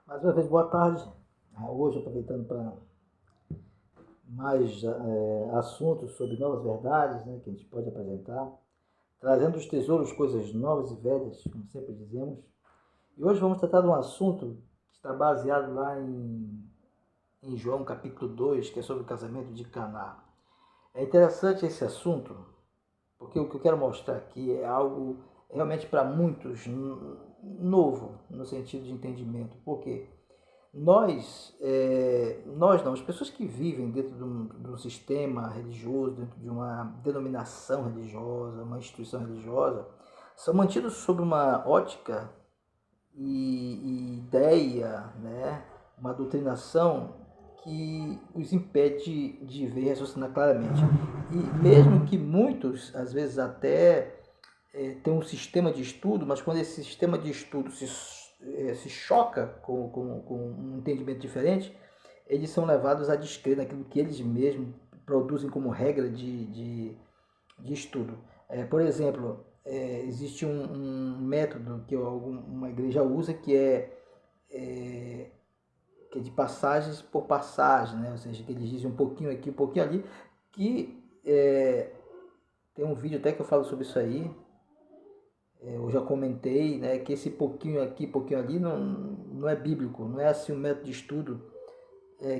Mais uma vez, boa tarde. Hoje, aproveitando para mais assuntos sobre novas verdades, né, que a gente pode apresentar, trazendo os tesouros, coisas novas e velhas, como sempre dizemos. E hoje vamos tratar de um assunto que está baseado lá em João capítulo 2, que é sobre o casamento de Caná. É interessante esse assunto, porque o que eu quero mostrar aqui é algo realmente para muitos novo, no sentido de entendimento. Por quê? Nós não, as pessoas que vivem dentro de um sistema religioso, dentro de uma denominação religiosa, uma instituição religiosa, são mantidos sob uma ótica e ideia, né, uma doutrinação que os impede de ver e raciocinar claramente. E mesmo que muitos, às vezes até tem um sistema de estudo, mas quando esse sistema de estudo se choca com um entendimento diferente, eles são levados a descrer naquilo que eles mesmos produzem como regra de estudo. Por exemplo, existe um método que uma igreja usa que é de passagens por passagem, né? Ou seja, que eles dizem um pouquinho aqui, um pouquinho ali, que tem um vídeo até que eu falo sobre isso aí. Eu já comentei, né, que esse pouquinho aqui, pouquinho ali não é bíblico, não é assim o método de estudo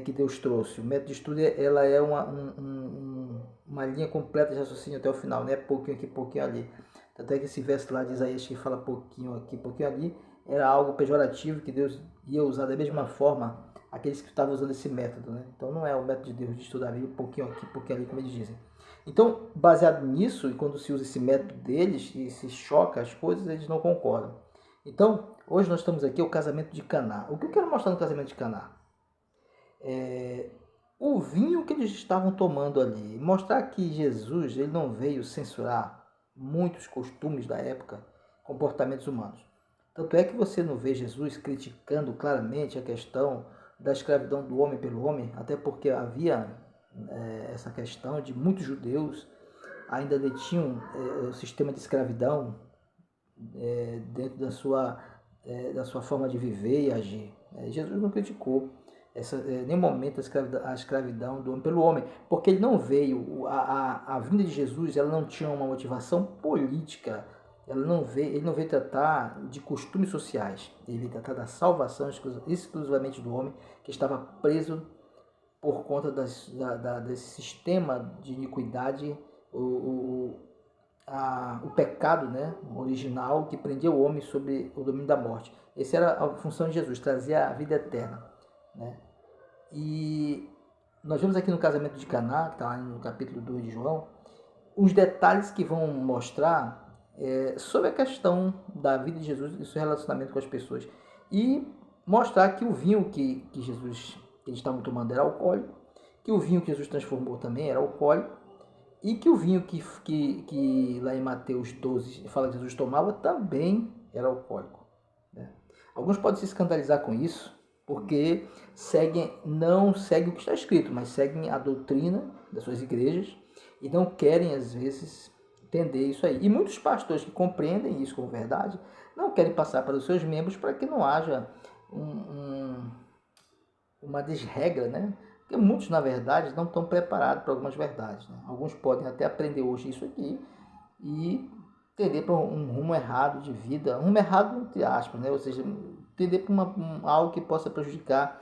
que Deus trouxe. O método de estudo ela é uma linha completa de raciocínio até o final, não é pouquinho aqui, pouquinho ali. Tanto é que esse verso lá de Isaías que fala pouquinho aqui, pouquinho ali, era algo pejorativo que Deus ia usar da mesma forma aqueles que estavam usando esse método, né? Então não é o método de Deus de estudar a Bíblia pouquinho aqui, pouquinho ali, como eles dizem. Então, baseado nisso, e quando se usa esse método deles e se choca as coisas, eles não concordam. Então, hoje nós estamos aqui, o casamento de Caná. O que eu quero mostrar no casamento de Caná? O vinho que eles estavam tomando ali. Mostrar que Jesus ele não veio censurar muitos costumes da época, comportamentos humanos. Tanto é que você não vê Jesus criticando claramente a questão da escravidão do homem pelo homem, até porque havia essa questão de muitos judeus ainda detinham o sistema de escravidão dentro da sua forma de viver e agir. Jesus não criticou em nenhum momento a escravidão do homem pelo homem, porque ele não veio, a vinda de Jesus ela não tinha uma motivação política, ele não veio tratar de costumes sociais, ele veio tratar da salvação exclusivamente do homem que estava preso por conta desse sistema de iniquidade, o pecado, né, original que prendia o homem sob o domínio da morte. Essa era a função de Jesus, trazer a vida eterna. Né? E nós vemos aqui no casamento de Caná, que está lá no capítulo 2 de João, os detalhes que vão mostrar sobre a questão da vida de Jesus e seu relacionamento com as pessoas. E mostrar que o vinho que eles estavam tomando era alcoólico, que o vinho que Jesus transformou também era alcoólico, e que o vinho que lá em Mateus 12 fala que Jesus tomava também era alcoólico. Né? Alguns podem se escandalizar com isso, porque não seguem o que está escrito, mas seguem a doutrina das suas igrejas e não querem, às vezes, entender isso aí. E muitos pastores que compreendem isso como verdade não querem passar para os seus membros para que não haja uma desregra, né? Porque muitos, na verdade, não estão preparados para algumas verdades. Né? Alguns podem até aprender hoje isso aqui e tender para um rumo errado de vida, um rumo errado entre aspas, né? Ou seja, tender para algo que possa prejudicar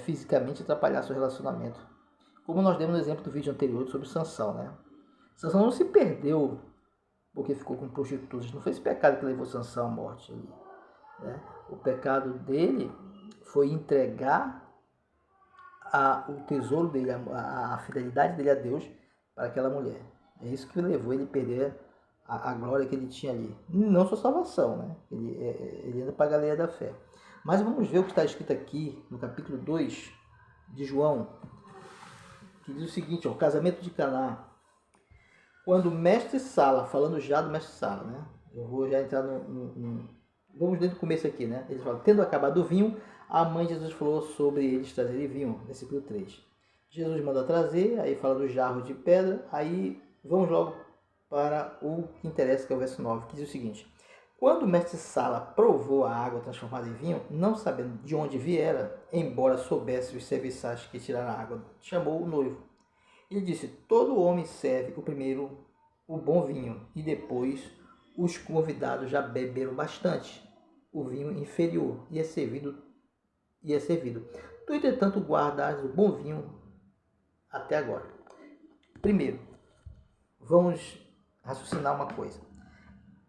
fisicamente e atrapalhar seu relacionamento. Como nós demos no exemplo do vídeo anterior sobre Sansão, né? Sansão não se perdeu porque ficou com prostitutas, não foi esse pecado que levou Sansão à morte. Né? O pecado dele foi entregar o tesouro dele, a fidelidade dele a Deus para aquela mulher. É isso que levou ele a perder a glória que ele tinha ali. Não sua salvação, né? Ele anda para a galeria da fé. Mas vamos ver o que está escrito aqui no capítulo 2 de João, que diz o seguinte, o casamento de Caná. Quando o mestre Sala, falando já do mestre Sala, né? Eu vou já entrar vamos desde o começo aqui, né? Ele fala, tendo acabado o vinho, a mãe de Jesus falou sobre eles trazerem vinho, versículo 3. Jesus manda trazer, aí fala do jarro de pedra, aí vamos logo para o que interessa, que é o verso 9, que diz o seguinte. Quando o mestre Sala provou a água transformada em vinho, não sabendo de onde viera, embora soubesse os serviçais que tiraram a água, chamou o noivo. Ele disse: todo homem serve o primeiro o bom vinho, e depois os convidados já beberam bastante. O vinho inferior e é servido. Tu, entretanto, guardas o bom vinho até agora. Primeiro, vamos raciocinar uma coisa.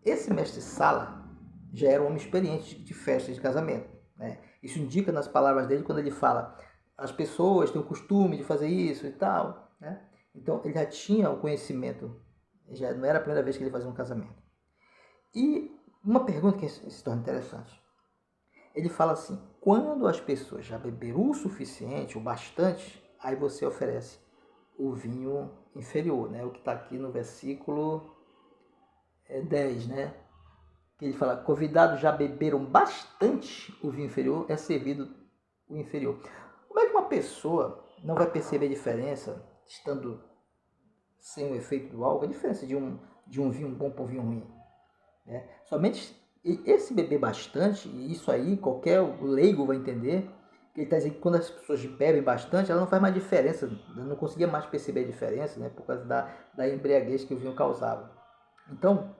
Esse mestre Sala já era um homem experiente de festas de casamento, né? Isso indica nas palavras dele quando ele fala: as pessoas têm o costume de fazer isso e tal, né? Então ele já tinha o conhecimento, já não era a primeira vez que ele fazia um casamento. E uma pergunta que se torna interessante. Ele fala assim: quando as pessoas já beberam o suficiente, o bastante, aí você oferece o vinho inferior, né? O que está aqui no versículo 10, né? Que ele fala: convidados já beberam bastante o vinho inferior, é servido o inferior. Como é que uma pessoa não vai perceber a diferença, estando sem o efeito do álcool, a diferença de um vinho bom para um vinho ruim, né? Somente esse beber bastante, e isso aí qualquer leigo vai entender, que ele está dizendo que quando as pessoas bebem bastante, ela não faz mais diferença, não conseguia mais perceber a diferença, né? Por causa da embriaguez que o vinho causava. Então,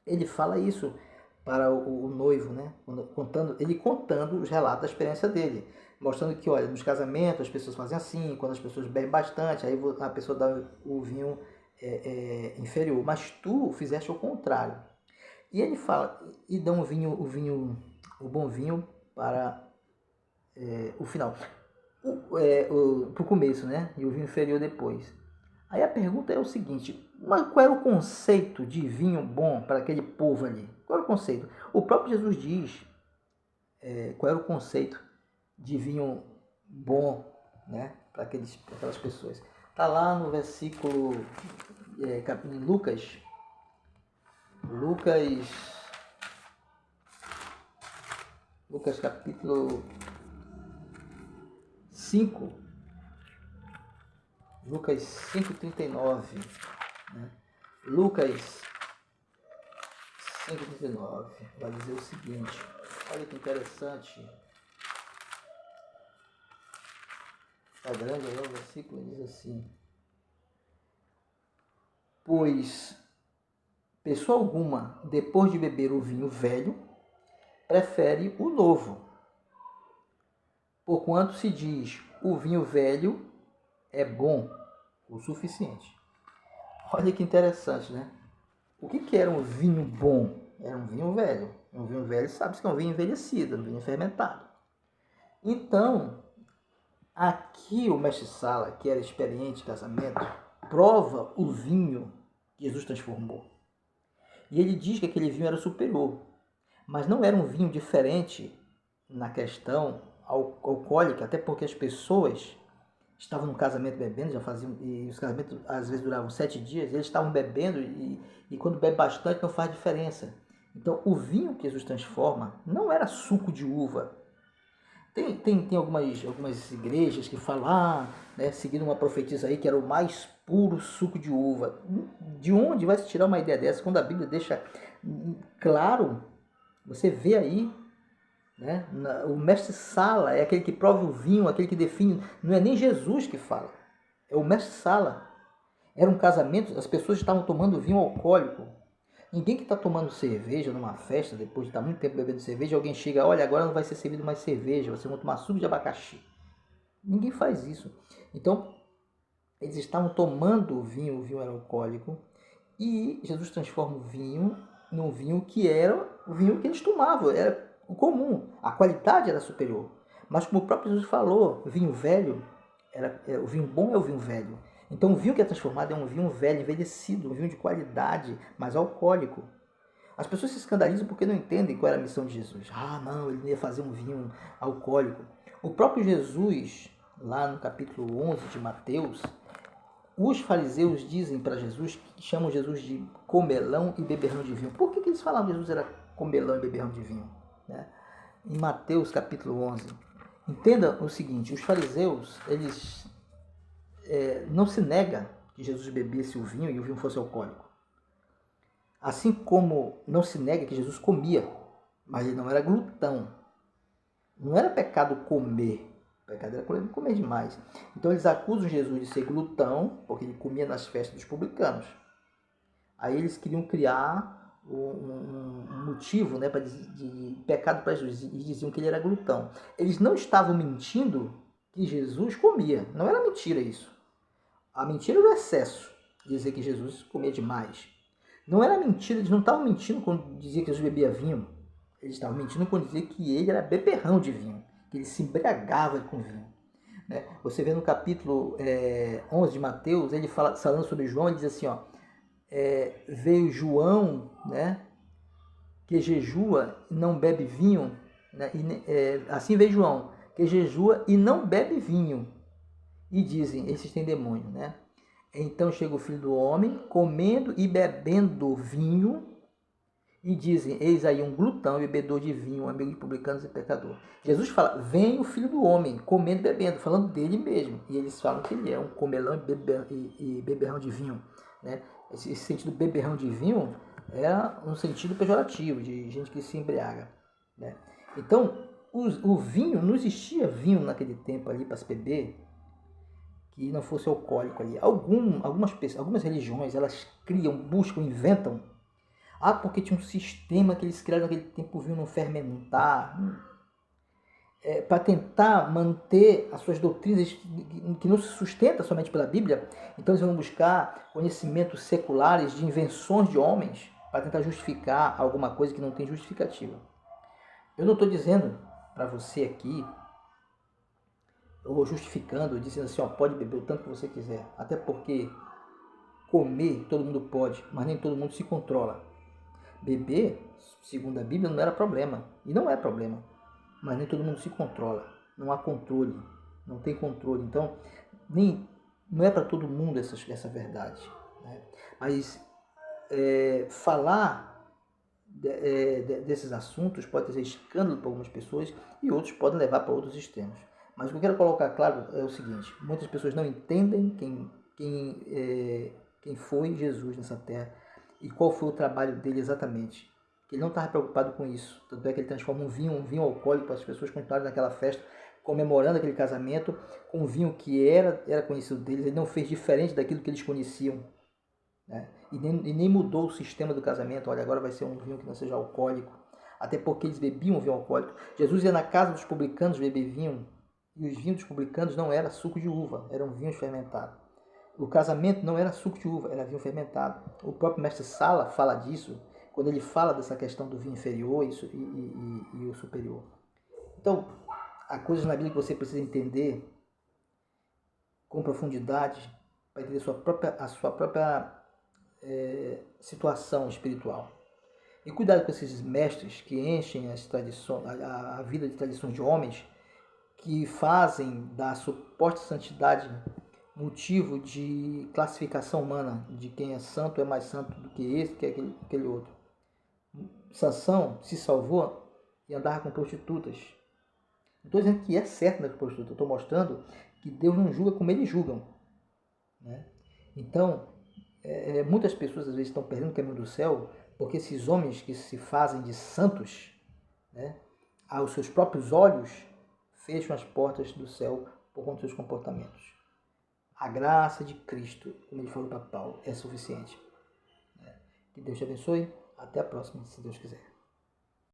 ele fala isso para o noivo, né? Ele contando os relatos da experiência dele, mostrando que, olha, nos casamentos as pessoas fazem assim, quando as pessoas bebem bastante, aí a pessoa dá o vinho inferior, mas tu fizeste o contrário. E ele fala, e dá o bom vinho para o final, para o começo, né? E o vinho inferior depois. Aí a pergunta é o seguinte: mas qual era o conceito de vinho bom para aquele povo ali? Qual era o conceito? O próprio Jesus diz qual era o conceito de vinho bom, né, para aquelas pessoas. Está lá no versículo em Lucas capítulo 5, Lucas 5,39, né? Lucas 5,39 vai dizer o seguinte, olha que interessante, está grande aí o versículo, diz assim: pois pessoa alguma, depois de beber o vinho velho, prefere o novo, porquanto se diz, o vinho velho é bom o suficiente. Olha que interessante, né? O que era um vinho bom? Era um vinho velho. Um vinho velho sabe-se que é um vinho envelhecido, um vinho fermentado. Então, aqui o mestre Sala, que era experiente em casamento, prova o vinho que Jesus transformou. E ele diz que aquele vinho era superior, mas não era um vinho diferente na questão alcoólica, até porque as pessoas estavam no casamento bebendo, já faziam, e os casamentos às vezes duravam 7 dias, eles estavam bebendo e quando bebe bastante não faz diferença. Então o vinho que Jesus transforma não era suco de uva. Tem algumas igrejas que falam, né, seguindo uma profetisa aí, que era o mais puro suco de uva. De onde vai se tirar uma ideia dessa? Quando a Bíblia deixa claro, você vê aí, né, o mestre Sala é aquele que prova o vinho, aquele que define, não é nem Jesus que fala, é o mestre Sala. Era um casamento, as pessoas estavam tomando vinho alcoólico. Ninguém que está tomando cerveja numa festa, depois de estar muito tempo bebendo cerveja, alguém chega, olha, agora não vai ser servido mais cerveja, vocês vão tomar suco de abacaxi. Ninguém faz isso. Então, eles estavam tomando o vinho era alcoólico, e Jesus transforma o vinho num vinho que era o vinho que eles tomavam, era o comum, a qualidade era superior. Mas como o próprio Jesus falou, vinho velho, o vinho bom é o vinho velho. Então o vinho que é transformado é um vinho velho, envelhecido, um vinho de qualidade, mas alcoólico. As pessoas se escandalizam porque não entendem qual era a missão de Jesus. Ah, não, ele ia fazer um vinho alcoólico. O próprio Jesus, lá no capítulo 11 de Mateus, os fariseus dizem para Jesus, que chamam Jesus de comelão e beberrão de vinho. Por que eles falavam que Jesus era comelão e beberrão de vinho, né? Em Mateus capítulo 11. Entenda o seguinte, os fariseus, eles não se nega que Jesus bebesse o vinho e o vinho fosse alcoólico. Assim como não se nega que Jesus comia, mas ele não era glutão. Não era pecado comer. O pecado era comer demais. Então eles acusam Jesus de ser glutão, porque ele comia nas festas dos publicanos. Aí eles queriam criar um motivo, né, de pecado para Jesus, e diziam que ele era glutão. Eles não estavam mentindo que Jesus comia. Não era mentira isso. A mentira era o excesso, dizer que Jesus comia demais. Não era mentira, eles não estavam mentindo quando diziam que Jesus bebia vinho. Eles estavam mentindo quando diziam que ele era beberrão de vinho, que ele se embriagava com vinho. Né? Você vê no capítulo 11 de Mateus, ele falando sobre João, ele diz assim, ó, veio João, né, que jejua e não bebe vinho, né, assim veio João, que jejua e não bebe vinho. E dizem, esses têm demônio, né? Então chega o Filho do Homem, comendo e bebendo vinho, e dizem, eis aí um glutão e bebedor de vinho, amigo de publicanos e pecador. Jesus fala, vem o Filho do Homem, comendo e bebendo, falando dele mesmo. E eles falam que ele é um comelão e beberrão de vinho. Né? Esse sentido beberrão de vinho é um sentido pejorativo, de gente que se embriaga. Né? Então, o vinho, não existia vinho naquele tempo ali para se beber, que não fosse alcoólico ali. Algumas religiões, elas criam, buscam, inventam. Porque tinha um sistema que eles criaram naquele tempo, o vinho não fermentar. Para tentar manter as suas doutrinas que não se sustenta somente pela Bíblia. Então eles vão buscar conhecimentos seculares de invenções de homens para tentar justificar alguma coisa que não tem justificativa. Eu não estou dizendo para você aqui, ou justificando, dizendo assim, pode beber o tanto que você quiser. Até porque comer todo mundo pode, mas nem todo mundo se controla. Beber, segundo a Bíblia, não era problema. E não é problema. Mas nem todo mundo se controla. Não há controle. Não tem controle. Então, não é para todo mundo essa verdade. Né? Mas falar desses assuntos pode ser escândalo para algumas pessoas e outros podem levar para outros extremos. Mas o que eu quero colocar claro é o seguinte: muitas pessoas não entendem quem foi Jesus nessa terra e qual foi o trabalho dele exatamente. Ele não estava preocupado com isso. Tanto é que ele transforma um vinho alcoólico para as pessoas continuarem naquela festa, comemorando aquele casamento, com um vinho que era conhecido deles. Ele não fez diferente daquilo que eles conheciam. Né? E nem mudou o sistema do casamento. Olha, agora vai ser um vinho que não seja alcoólico. Até porque eles bebiam vinho alcoólico. Jesus ia na casa dos publicanos beber vinho. E os vinhos dos publicanos não era suco de uva, eram vinhos fermentados. O casamento não era suco de uva, era vinho fermentado. O próprio mestre Sala fala disso, quando ele fala dessa questão do vinho inferior e o superior. Então, há coisas na Bíblia que você precisa entender com profundidade para entender a sua própria situação espiritual. E cuidado com esses mestres que enchem a vida de tradições de homens, que fazem da suposta santidade motivo de classificação humana, de quem é santo é mais santo do que esse, que é aquele outro. Sansão se salvou e andava com prostitutas. Não estou dizendo que é certo andar com prostituta, estou mostrando que Deus não julga como eles julgam. Né? Então, muitas pessoas às vezes estão perdendo o caminho do céu porque esses homens que se fazem de santos, né, aos seus próprios olhos, fecham as portas do céu por conta dos seus comportamentos. A graça de Cristo, como ele falou para Paulo, é suficiente. Que Deus te abençoe. Até a próxima, se Deus quiser.